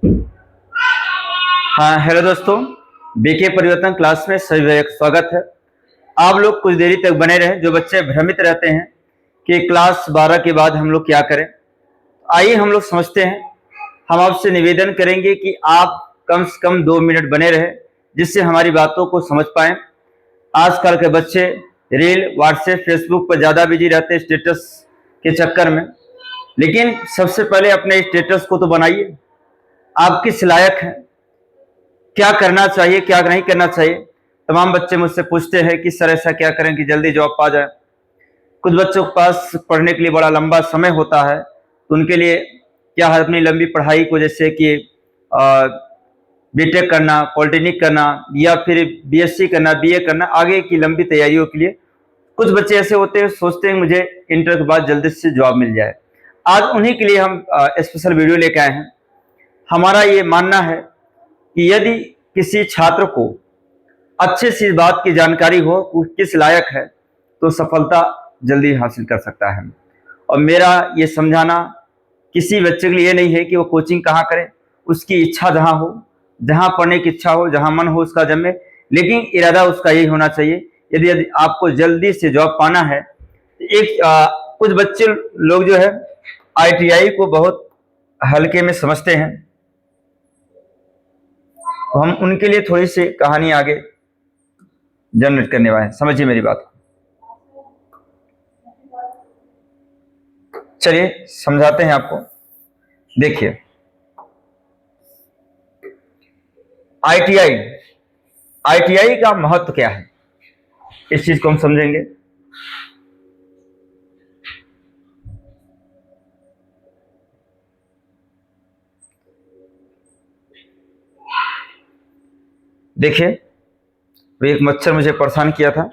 हाँ, हेलो दोस्तों। बीके परिवर्तन क्लास में सभी भाइयों का स्वागत है। आप लोग कुछ देरी तक बने रहें। जो बच्चे भ्रमित रहते हैं कि क्लास 12 के बाद हम लोग क्या करें, आइए हम लोग समझते हैं। हम आपसे निवेदन करेंगे कि आप कम से कम 2 मिनट बने रहें, जिससे हमारी बातों को समझ पाएं। आजकल के बच्चे रील, व्हाट्सएप, फेसबुक पर ज़्यादा बिजी रहते हैं स्टेटस के चक्कर में। लेकिन सबसे पहले अपने स्टेटस को तो बनाइए। आप किस लायक हैं, क्या करना चाहिए, क्या नहीं करना चाहिए। तमाम बच्चे मुझसे पूछते हैं कि सर ऐसा क्या करें कि जल्दी जॉब पा जाए। कुछ बच्चों के पास पढ़ने के लिए बड़ा लंबा समय होता है, तो उनके लिए क्या है, अपनी लंबी पढ़ाई को, जैसे कि बीटेक करना, पॉलिटेक्निक करना, या फिर बीएससी करना, बीए करना, आगे की लंबी तैयारियों के लिए कुछ बच्चे ऐसे होते हैं, सोचते हैं मुझे इंटर के बाद जल्दी से जॉब मिल जाए। आज उन्हीं के लिए हम स्पेशल वीडियो लेके आए हैं। हमारा ये मानना है कि यदि किसी छात्र को अच्छे से बात की जानकारी हो, वो किस लायक है, तो सफलता जल्दी हासिल कर सकता है। और मेरा ये समझाना किसी बच्चे के लिए नहीं है कि वो कोचिंग कहाँ करे। उसकी इच्छा जहाँ हो, जहाँ पढ़ने की इच्छा हो, जहाँ मन हो उसका जमे, लेकिन इरादा उसका यही होना चाहिए। यदि आपको जल्दी से जॉब पाना है, एक कुछ बच्चे लोग जो है आईटीआई को बहुत हल्के में समझते हैं, तो हम उनके लिए थोड़ी सी कहानी आगे जनरेट करने वाले हैं। समझिए मेरी बात को। चलिए समझाते हैं आपको। देखिए, आईटीआई आईटीआई का महत्व क्या है, इस चीज को हम समझेंगे। देखिए, एक मच्छर मुझे परेशान किया था।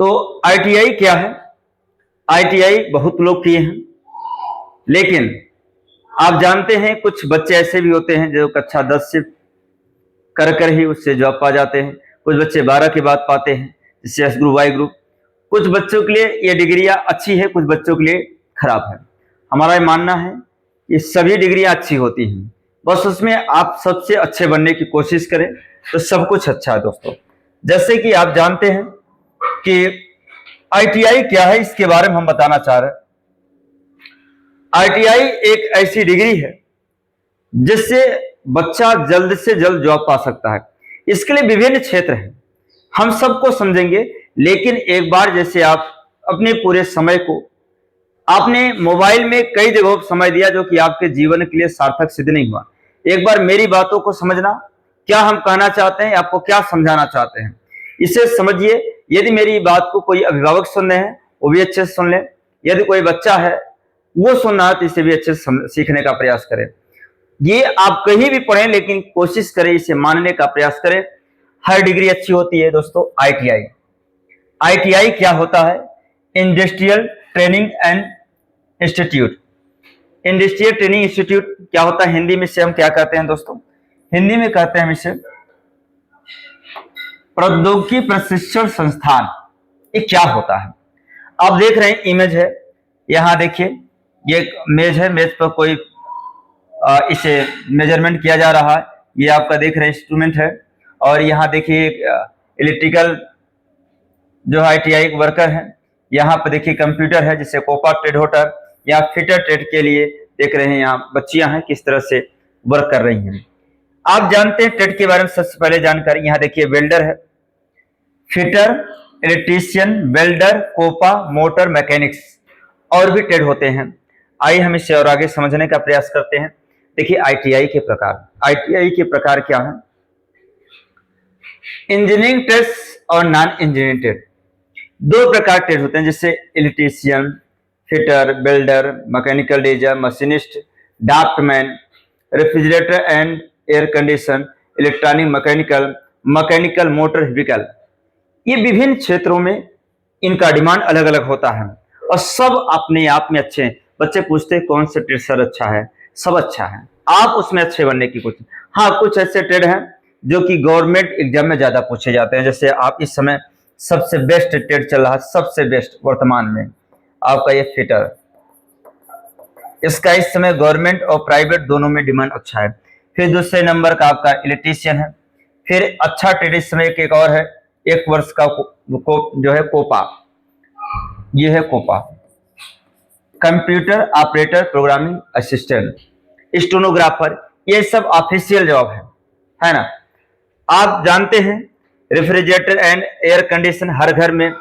तो आईटीआई क्या है? आईटीआई बहुत लोग किए हैं, लेकिन आप जानते हैं कुछ बच्चे ऐसे भी होते हैं जो कक्षा 10 से कर ही उससे जॉब पा जाते हैं। कुछ बच्चे 12 के बाद पाते हैं, जैसे एस ग्रुप, वाई ग्रुप। कुछ बच्चों के लिए ये डिग्रियां अच्छी है, कुछ बच्चों के लिए खराब है। हमारा ये मानना है कि सभी डिग्रियां अच्छी होती हैं, बस उसमें आप सबसे अच्छे बनने की कोशिश करें तो सब कुछ अच्छा है दोस्तों। जैसे कि आप जानते हैं कि आईटीआई क्या है, इसके बारे में हम बताना चाह रहे हैं। आईटीआई एक ऐसी डिग्री है जिससे बच्चा जल्द से जल्द जॉब पा सकता है। इसके लिए विभिन्न क्षेत्र हैं, हम सबको समझेंगे। लेकिन एक बार जैसे आप अपने पूरे समय को आपने मोबाइल में कई जगहों पर समय दिया, जो कि आपके जीवन के लिए सार्थक सिद्ध नहीं हुआ। एक बार मेरी बातों को समझना, क्या हम कहना चाहते हैं, आपको क्या समझाना चाहते हैं, इसे समझिए। यदि मेरी बात को कोई अभिभावक सुन रहे हैं, वो भी अच्छे से सुन लें। यदि कोई बच्चा है वो सुन रहा है, तो इसे भी अच्छे से सीखने का प्रयास करें। ये आप कहीं भी पढ़ें, लेकिन कोशिश करें, इसे मानने का प्रयास करें। हर डिग्री अच्छी होती है दोस्तों। आईटीआई आईटीआई क्या होता है? Industrial training and institute. Industrial training institute क्या होता है? हिंदी में से हम क्या कहते हैं दोस्तों? हिंदी में कहते हैं हम इसे प्रौद्योगिकी प्रशिक्षण संस्थान। ये क्या होता है? आप देख रहे हैं, इमेज है, यहां देखिए, ये मेज है, मेज पर कोई इसे मेजरमेंट किया जा रहा है। ये आपका देख रहे हैं इंस्ट्रूमेंट है। और यहाँ देखिए इलेक्ट्रिकल जो आईटीआई वर्कर है, यहाँ पर देखिए कंप्यूटर है, जिसे कोपा ट्रेड होटर या फिटर ट्रेड के लिए देख रहे हैं। यहाँ बच्चियां हैं किस तरह से वर्क कर रही हैं। आप जानते हैं ट्रेड के बारे में सबसे पहले जानकारी। यहाँ देखिए वेल्डर है, fitter, electrician, welder, COPA, motor mechanics, और भी ट्रेड होते हैं। आइए हम इसे और आगे समझने का प्रयास करते हैं। देखिए आईटीआई के प्रकार। आईटीआई के प्रकार क्या है? इंजीनियरिंग ट्रेड और नॉन इंजीनियरिंग ट्रेड, दो प्रकार ट्रेड होते हैं, जैसे electrician, fitter, builder, mechanical diesel, machinist, draftsman, refrigerator and air condition, electronic, mechanical, mechanical motor vehicle. ये विभिन्न क्षेत्रों में इनका डिमांड अलग अलग होता है, और सब अपने आप में अच्छे हैं। बच्चे पूछते हैं कौन सा ट्रेड सर अच्छा है? सब अच्छा है, आप उसमें अच्छे बनने की कोशिश। हाँ, कुछ ऐसे ट्रेड हैं जो कि गवर्नमेंट एग्जाम में ज्यादा पूछे जाते हैं। जैसे आप इस समय सबसे बेस्ट ट्रेड चल रहा है, सबसे बेस्ट वर्तमान में आपका ये फिटर, इसका इस समय गवर्नमेंट और प्राइवेट दोनों में डिमांड अच्छा है। फिर दूसरे नंबर का आपका इलेक्ट्रीशियन है। फिर अच्छा ट्रेडिशन एक और है, 1 वर्ष का जो है कोपा, ये है COPA, computer operator programming assistant, stenographer, ये सब ऑफिशियल जॉब है ना। आप जानते हैं रेफ्रिजरेटर एंड एयर कंडीशन, हर घर में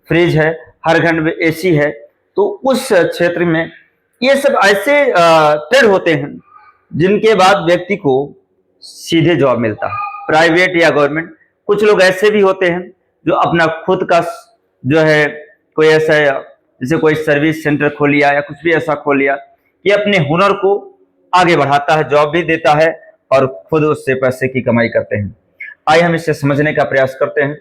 फ्रिज है, हर घर में एसी है, तो उस क्षेत्र में ये सब ऐसे ट्रेड होते हैं जिनके बाद व्यक्ति को सीधे जॉब मिलता है, प्राइवेट या गवर्नमेंट। कुछ लोग ऐसे भी होते हैं जो अपना खुद का जो है कोई ऐसा, जैसे कोई सर्विस सेंटर खोल लिया या कुछ भी ऐसा खोल लिया, ये अपने हुनर को आगे बढ़ाता है, जॉब भी देता है और खुद उससे पैसे की कमाई करते हैं। आइए हम इसे समझने का प्रयास करते हैं।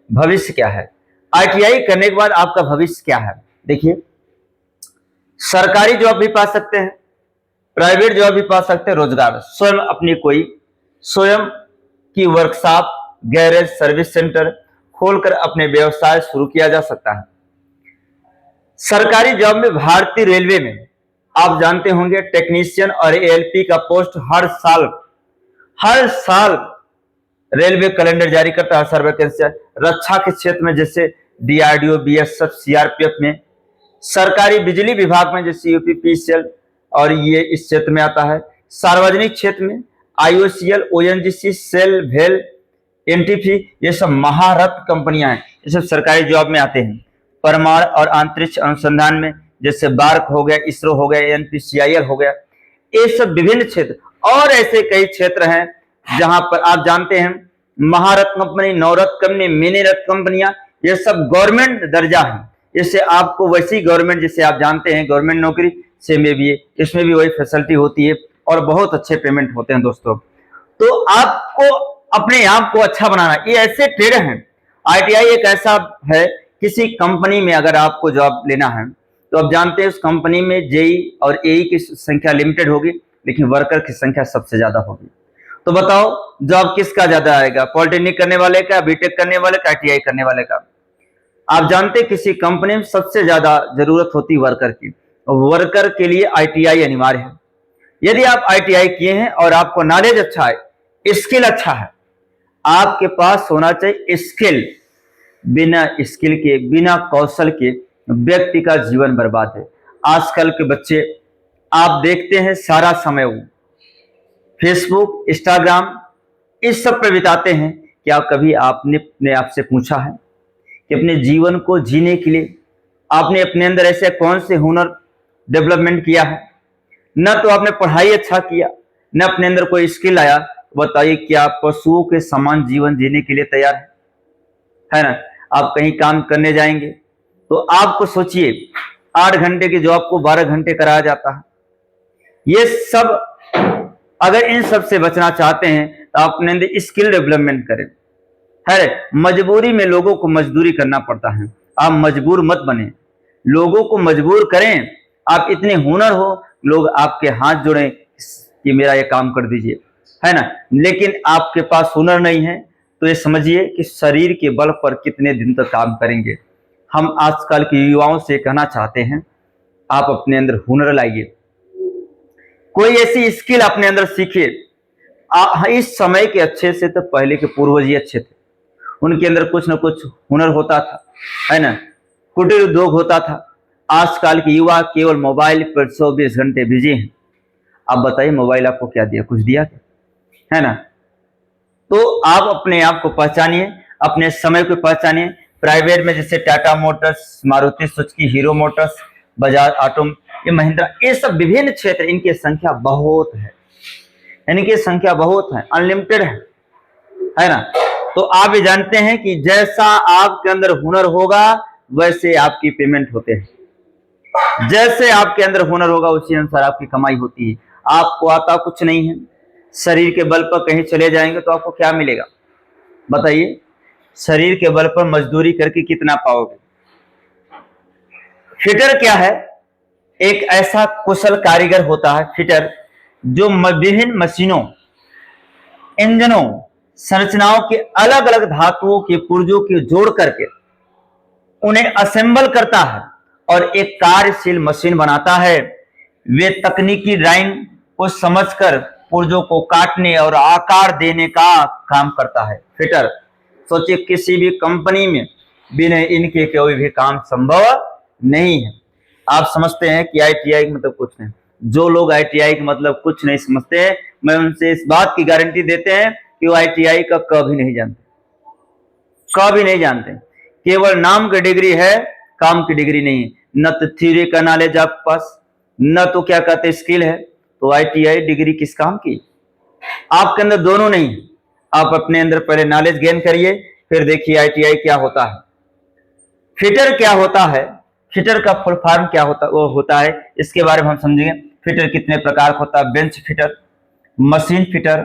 भविष्य क्या है? आईटीआई करने के बाद आपका भविष्य क्या है? देखिए, सरकारी जॉब भी पा सकते हैं, प्राइवेट जॉब भी पा सकते हैं, रोजगार, स्वयं अपनी कोई स्वयं की वर्कशॉप, गैरेज, सर्विस सेंटर खोलकर अपने व्यवसाय शुरू किया जा सकता है। सरकारी जॉब में भारतीय रेलवे में आप जानते होंगे टेक्नीशियन और एएलपी का पोस्ट हर साल रेलवे कैलेंडर जारी करता है, सर वैकेंसी। रक्षा के क्षेत्र में जैसे डीआरडीओ, बीएसएफ, सीआरपीएफ में, सरकारी बिजली विभाग में जैसे यूपीपीसीएल और ये इस क्षेत्र में आता है, सार्वजनिक क्षेत्र में आईओसीएल, ओएनजीसी, सेल, भेल, एनटीपी, ये सब महारत्न कंपनियां हैं, ये सब सरकारी जॉब में आते हैं। परमाणु और अंतरिक्ष अनुसंधान में जैसे बार्क हो गया, इसरो हो गया, एनपीसीआईएल हो गया, ये सब विभिन्न क्षेत्र और ऐसे कई क्षेत्र हैं जहां पर आप जानते हैं महारत्न कंपनी, नवरत्न कंपनी, मिनी रत्न कंपनियां, ये सब गवर्नमेंट दर्जा है। इससे आपको वैसी गवर्नमेंट, जिसे आप जानते हैं गवर्नमेंट नौकरी से में भी, इसमें भी वही फैसिलिटी होती है और बहुत अच्छे पेमेंट होते हैं दोस्तों। तो आपको अपने आप को अच्छा बनाना, ये ऐसे ट्रेड हैं। आईटीआई एक ऐसा है, किसी कंपनी में अगर आपको जॉब लेना है तो आप जानते हैं उस कंपनी में जेई और एई की संख्या लिमिटेड होगी, लेकिन वर्कर की संख्या सबसे ज्यादा होगी। तो बताओ जॉब किसका ज्यादा आएगा? पॉलिटेक्निक करने वाले का, बीटेक करने वाले का, आईटीआई करने वाले का? आप जानते हैं किसी कंपनी में सबसे ज्यादा जरूरत होती है वर्कर की, वर्कर के लिए आईटीआई अनिवार्य है। यदि आप आईटीआई किए हैं और आपको नॉलेज अच्छा है, स्किल अच्छा है, आपके पास होना चाहिए स्किल। बिना स्किल के, बिना कौशल के व्यक्ति का जीवन बर्बाद है। आजकल के बच्चे आप देखते हैं सारा समय वो फेसबुक, इंस्टाग्राम, इस सब पे बिताते हैं। क्या कभी आपने अपने आप से पूछा है कि अपने जीवन को जीने के लिए आपने अपने अंदर ऐसे कौन से हुनर डेवलपमेंट किया है? न तो आपने पढ़ाई अच्छा किया, न अपने अंदर कोई स्किल आया। बताइए क्या पशुओं के समान जीवन जीने के लिए तैयार है ना? आप कहीं काम करने जाएंगे तो आपको सोचिए 8 घंटे की जॉब को 12 घंटे कराया जाता है। ये सब, अगर इन सब से बचना चाहते हैं तो आप अपने अंदर स्किल डेवलपमेंट करें। है, मजबूरी में लोगों को मजदूरी करना पड़ता है, आप मजबूर मत बने, लोगों को मजबूर करें। आप इतने हुनर हो, लोग आपके हाथ जोड़ें कि मेरा ये काम कर दीजिए, है ना। लेकिन आपके पास हुनर नहीं है तो ये समझिए कि शरीर के बल पर कितने दिन तक काम करेंगे। हम आजकल के युवाओं से कहना चाहते हैं, आप अपने अंदर हुनर लाइए, कोई ऐसी स्किल अपने अंदर सीखिए। इस समय के अच्छे से तो पहले के पूर्वज ही अच्छे थे, उनके अंदर कुछ न कुछ हुनर होता था, है ना, कुटीर उद्योग होता था। आजकल के युवा केवल मोबाइल पर 24 घंटे बिजी हैं। आप बताइए मोबाइल आपको क्या दिया? कुछ दिया क्या? है ना। तो आप अपने आप को पहचानिए, अपने समय को पहचानिए। प्राइवेट में जैसे Tata Motors, Maruti Suzuki, hero Motors, Bajaj auto, ये महिंद्रा, ये सब विभिन्न क्षेत्र, इनकी संख्या बहुत है, इनकी संख्या बहुत है, अनलिमिटेड है ना। तो आप ये जानते हैं कि जैसा आपके अंदर हुनर होगा वैसे आपकी पेमेंट होते हैं, जैसे आपके अंदर हुनर होगा उसी अनुसार आपकी कमाई होती है। आपको आता कुछ नहीं है, शरीर के बल पर कहीं चले जाएंगे तो आपको क्या मिलेगा? बताइए, शरीर के बल पर मजदूरी करके कितना पाओगे? फिटर क्या है? एक ऐसा कुशल कारीगर होता है फिटर, जो विभिन्न मशीनों, इंजनों, संरचनाओं के अलग अलग धातुओं के पुर्जों के जोड़ करके उन्हें असेंबल करता है और एक कार्यशील मशीन बनाता है। वे तकनीकी ड्राइंग को समझकर पुर्जों को काटने और आकार देने का काम करता है। फिटर, सोचिए किसी भी कंपनी में बिना इनके कोई भी काम संभव नहीं है। आप समझते हैं कि ITI का मतलब कुछ नहीं। जो लोग ITI का मतलब कुछ नहीं समझते हैं, मैं उनसे इस बात की गारंटी देते हैं कि वो ITI का कभी नहीं जानते, कभी नहीं जानते। केवल नाम की डिग्री है, काम की डिग्री नहीं है। न तो थ्योरी का नॉलेज आपके पास, न तो क्या कहते स्किल है, तो ITI डिग्री किस काम की? आपके अंदर दोनों नहीं। आप अपने अंदर पहले नॉलेज गेन करिए, फिर देखिए ITI क्या होता है। फिटर क्या होता है, फिटर का फुल फॉर्म क्या होता है, इसके बारे में हम समझेंगे। फिटर कितने प्रकार का होता है? Bench fitter, machine fitter,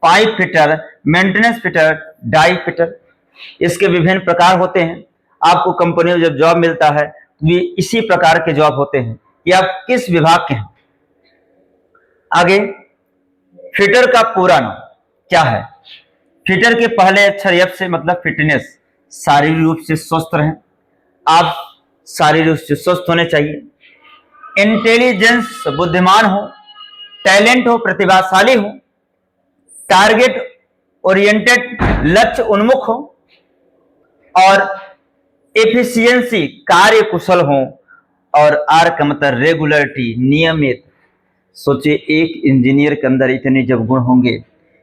pipe fitter, maintenance fitter, die fitter. इसके विभिन्न प्रकार होते हैं। आपको कंपनी में जब जॉब मिलता है तो ये इसी प्रकार के जॉब होते हैं कि आप किस विभाग के हैं। आगे, फिटर का पूरा नाम क्या है? फिटर के पहले अक्षर F से मतलब फिटनेस, शारीरिक रूप से स्वस्थ रहें। आप शारीरिक रूप से स्वस्थ होने चाहिए। इंटेलिजेंस, बुद्धिमान हो, टैलेंट हो, प्रतिभाशाली हो, टारगेट ओरिएंटेड, लक्ष्य उन्मुख हो, और एफिशिएंसी, कार्य कुशल हो, और आर का मतलब रेगुलरिटी, नियमित। सोचिए एक इंजीनियर के अंदर इतने जब गुण होंगे,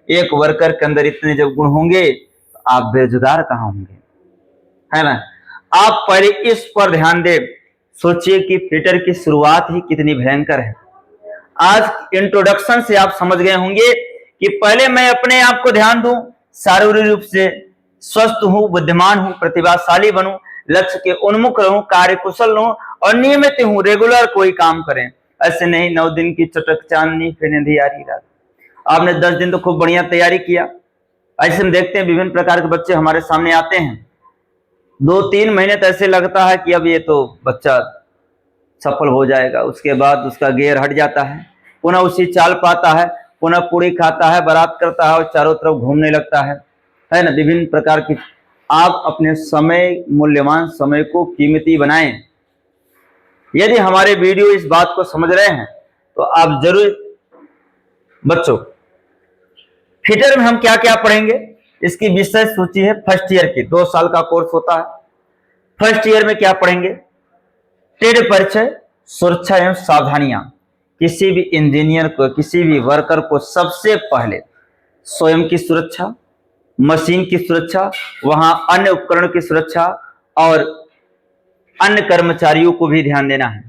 एक वर्कर के अंदर इतने जब गुण होंगे, तो आप बेरोजगार कहां होंगे, है ना? आप पहले इस पर ध्यान दें। सोचिए कि फिटर की शुरुआत ही कितनी भयंकर है। आज इंट्रोडक्शन से आप समझ गए होंगे कि पहले मैं अपने आप को ध्यान दूं, शारीरिक रूप से स्वस्थ हूं, बुद्धिमान हूं, प्रतिभाशाली बनूं, लक्ष्य के उन्मुख रहूं, कार्य कुशल रहूं, और नियमित हूं, रेगुलर कोई काम करें। ऐसे नहीं 9 दिन की चटक चांदनी फिर अंधियारी रात। आपने 10 दिन तो खूब बढ़िया तैयारी किया। ऐसे हम देखते हैं विभिन्न प्रकार के बच्चे हमारे सामने आते हैं, 2-3 महीने तो ऐसे लगता है कि अब ये तो बच्चा सफल हो जाएगा, उसके बाद उसका गियर हट जाता है, पुनः उसी चाल पाता है, पुनः पूरी खाता है, बारात करता है और चारों तरफ घूमने लगता है ना? विभिन्न प्रकार की। आप अपने समय, मूल्यवान समय को कीमती बनाएं। यदि हमारे वीडियो इस बात को समझ रहे हैं तो आप जरूर बच्चों, फिटर में हम क्या क्या पढ़ेंगे, इसकी विषय सूची है फर्स्ट ईयर की। 2 साल का कोर्स होता है। फर्स्ट ईयर में क्या पढ़ेंगे? ट्रेड परिचय, सुरक्षा एवं सावधानियां। किसी भी इंजीनियर को, किसी भी वर्कर को सबसे पहले स्वयं की सुरक्षा, मशीन की सुरक्षा, वहां अन्य उपकरण की सुरक्षा, और अन्य कर्मचारियों को भी ध्यान देना है।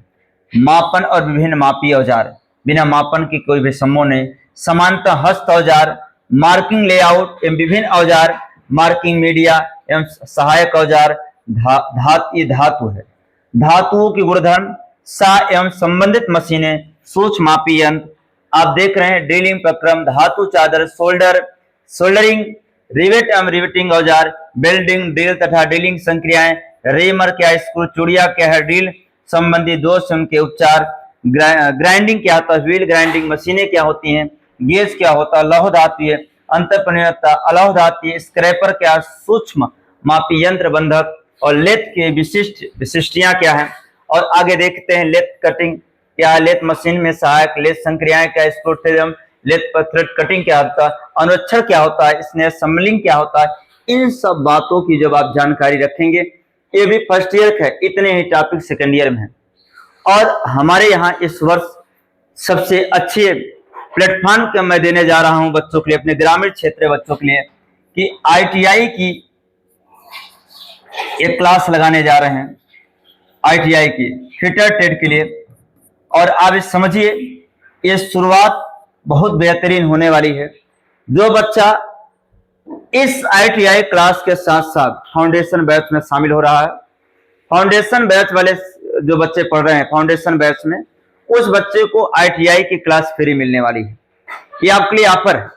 मापन और विभिन्न मापी औजार, बिना मापन की कोई भी संभव नहीं। समानता हस्त औजार, मार्किंग लेआउट एवं विभिन्न औजार, मार्किंग मीडिया एवं सहायक औजार। धातु है, धातुओं की गुणधर्म, सा एवं संबंधित मशीनें, सूक्ष्म मापी यंत्र। आप देख रहे हैं ड्रिलिंग प्रक्रम, धातु चादर, सोल्डरिंग, रिवेट एवं रिवेटिंग औजार, वेल्डिंग, ड्रिल तथा ड्रिलिंग संक्रियाएं, रेमर क्या, स्क्रू, चूड़िया क्या है, ड्रिल संबंधी दोष के उपचार, ग्राइंडिंग क्या होता है, व्हील ग्राइंडिंग मशीनें क्या होती हैं, गेज क्या होता है, लौह धातु, अंतःपरिवर्तक, अलौह धातु, स्क्रैपर क्या, सूक्ष्म मापी यंत्र बंधक, और लेथ के विशिष्टियां क्या है। और आगे देखते हैं लेथ कटिंग क्या है, लेथ मशीन में सहायक, लेथ संक्रियाएं क्या, स्क्रू थ्रेड, लेथ पर थ्रेड कटिंग क्या होता है, अनुच्छेद क्या होता है, स्नेह सम्मिलिंग क्या होता है। इन सब बातों की जब आप जानकारी रखेंगे, ये भी फर्स्ट ईयर का है, इतने ही टॉपिक सेकेंड ईयर में है। और हमारे यहाँ इस वर्ष सबसे अच्छे प्लेटफॉर्म के मैं देने जा रहा हूं बच्चों के लिए, अपने ग्रामीण क्षेत्र बच्चों के लिए, कि ITI की एक क्लास लगाने जा रहे हैं, ITI की फिटर ट्रेड के लिए। और आप इस समझिए, ये शुरुआत बहुत बेहतरीन होने वाली है। जो बच्चा इस ITI क्लास के साथ साथ फाउंडेशन बैच में शामिल हो रहा है, फाउंडेशन बैच वाले जो बच्चे पढ़ रहे हैं फाउंडेशन बैच में, उस बच्चे को ITI की क्लास फ्री मिलने वाली है। ये आपके लिए ऑफर है।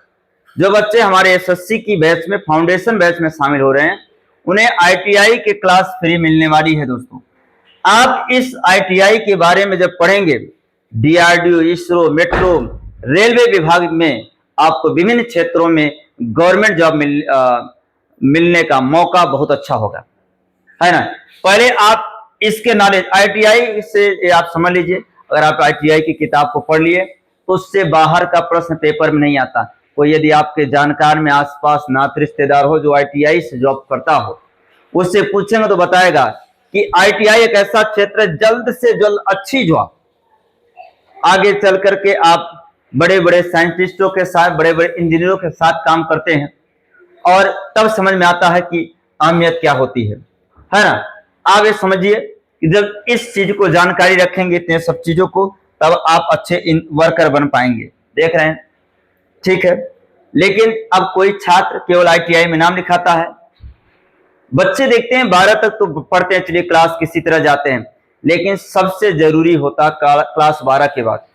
जो बच्चे हमारे SSC की बैच में, फाउंडेशन बैच में शामिल हो रहे हैं, उन्हें ITI की क्लास फ्री मिलने वाली है। दोस्तों, आप इस ITI के बारे में जब पढ़ेंगे, DRDO, इसरो, मेट्रो, रेलवे विभाग में आपको विभिन्न क्षेत्रों में गवर्नमेंट जॉब मिलने का मौका बहुत अच्छा होगा, है ना? पहले आप इसके नॉलेज ITI से आप समझ लीजिए। अगर आप ITI की किताब को पढ़ लिए उससे बाहर का प्रश्न पेपर में नहीं आता। कोई यदि आपके जानकार में आसपास नात रिश्तेदार हो जो ITI से जॉब करता हो, उससे पूछेंगे तो बताएगा कि ITI एक ऐसा क्षेत्र है जल्द से जल्द अच्छी जॉब, आगे चल करके आप बड़े बड़े साइंटिस्टों के साथ, बड़े बड़े इंजीनियरों के साथ काम करते हैं और तब समझ में आता है कि अहमियत क्या होती है ना। आप ये समझिए कि जब इस चीज को जानकारी रखेंगे, इतने सब चीजों को, तब आप अच्छे वर्कर बन पाएंगे। देख रहे हैं, ठीक है। लेकिन अब कोई छात्र केवल ITI में नाम लिखाता है। बच्चे देखते हैं 12 तक तो पढ़ते हैं, चलिए क्लास किसी तरह जाते हैं, लेकिन सबसे जरूरी होता क्लास 12 के बाद।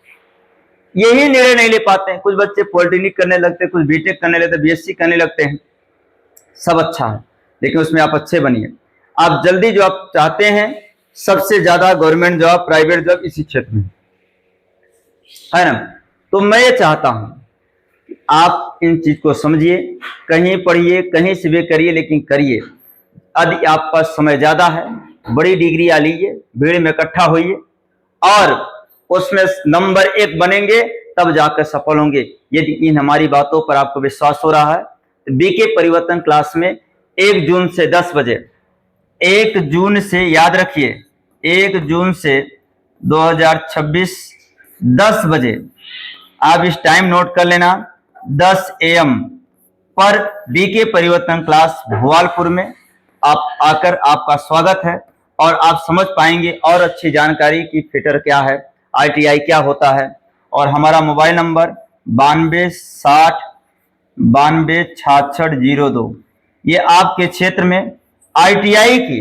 यही निर्णय नहीं ले पाते हैं। कुछ बच्चे पॉलिटेक्निक करने लगते हैं, कुछ BTech करने लगते हैं, BSc करने लगते हैं। सब अच्छा है, लेकिन उसमें आप अच्छे बनिए। आप जल्दी जो आप चाहते हैं, सबसे ज्यादा गवर्नमेंट जॉब, प्राइवेट जॉब इसी क्षेत्र में है ना। तो मैं ये चाहता हूं कि आप इन चीज को समझिए, कहीं पढ़िए, कहीं से भी करिए, लेकिन करिए। यदि आपके पास समय ज्यादा है, बड़ी डिग्री आ लीजिए, भीड़ में इकट्ठा होइए और उसमें नंबर 1 बनेंगे, तब जाकर सफल होंगे। यदि इन हमारी बातों पर आपको विश्वास हो रहा है तो BK परिवर्तन क्लास में 1 जून से 10 बजे, 1 जून से याद रखिए, 1 जून से 2026 10 बजे, आप इस टाइम नोट कर लेना, 10 AM पर BK परिवर्तन क्लास भोपालपुर में आप आकर आपका स्वागत है और आप समझ पाएंगे और अच्छी जानकारी की फिटर क्या है, ITI क्या होता है। और हमारा मोबाइल नंबर 9260 926602, ये आपके क्षेत्र में ITI की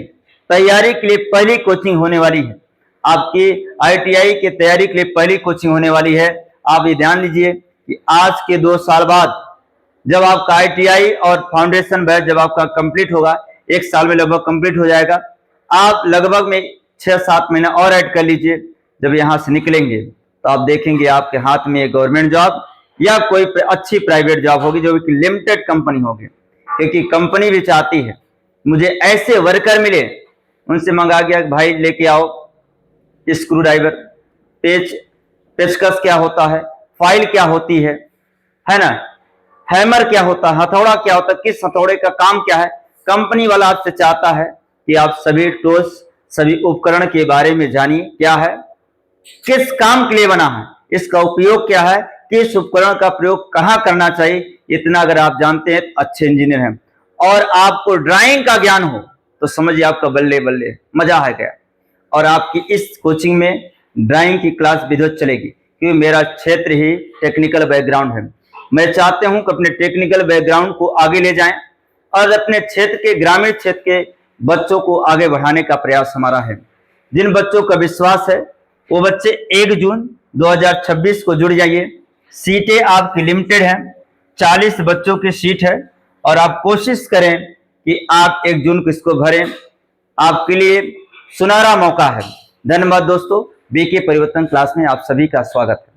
तैयारी के लिए पहली कोचिंग होने वाली है। आपकी ITI की तैयारी के लिए पहली कोचिंग होने वाली है। आप ये ध्यान लीजिए कि आज के 2 साल बाद जब आपका ITI और फाउंडेशन बैच जब आपका कंप्लीट होगा, 1 साल में लगभग कंप्लीट हो जाएगा, आप लगभग में 6-7 महीना और ऐड कर लीजिए। जब यहाँ से निकलेंगे तो आप देखेंगे आपके हाथ में एक गवर्नमेंट जॉब या कोई अच्छी प्राइवेट जॉब होगी, जो कि लिमिटेड कंपनी होगी, क्योंकि कंपनी भी चाहती है मुझे ऐसे वर्कर मिले। उनसे मंगा गया कि भाई लेके आओ स्क्रू ड्राइवर, पेचकस क्या होता है, फाइल क्या होती है ना, हैमर क्या होता है, हथौड़ा क्या होता है, किस हथौड़े का काम क्या है। कंपनी वाला आपसे चाहता है कि आप सभी टूल्स, सभी उपकरण के बारे में जानिए, क्या है, किस काम के लिए बना है, इसका उपयोग क्या है, किस उपकरण का प्रयोग कहां करना चाहिए। इतना अगर आप जानते हैं तो अच्छे इंजीनियर हैं। और आपको ड्राइंग का ज्ञान हो तो समझिए आपका बल्ले बल्ले, मजा है क्या। और आपकी इस कोचिंग में ड्राइंग की क्लास विधिवत चलेगी, क्योंकि मेरा क्षेत्र ही टेक्निकल बैकग्राउंड है। मैं चाहता हूं कि अपने टेक्निकल बैकग्राउंड को आगे ले जाएं और अपने क्षेत्र के, ग्रामीण क्षेत्र के बच्चों को आगे बढ़ाने का प्रयास हमारा है। जिन बच्चों का विश्वास है वो बच्चे 1 जून 2026 को जुड़ जाइए। सीटें आपकी लिमिटेड हैं, 40 बच्चों की सीट है और आप कोशिश करें कि आप 1 जून को इसको भरें। आपके लिए सुनहरा मौका है। धन्यवाद दोस्तों। BK परिवर्तन क्लास में आप सभी का स्वागत है।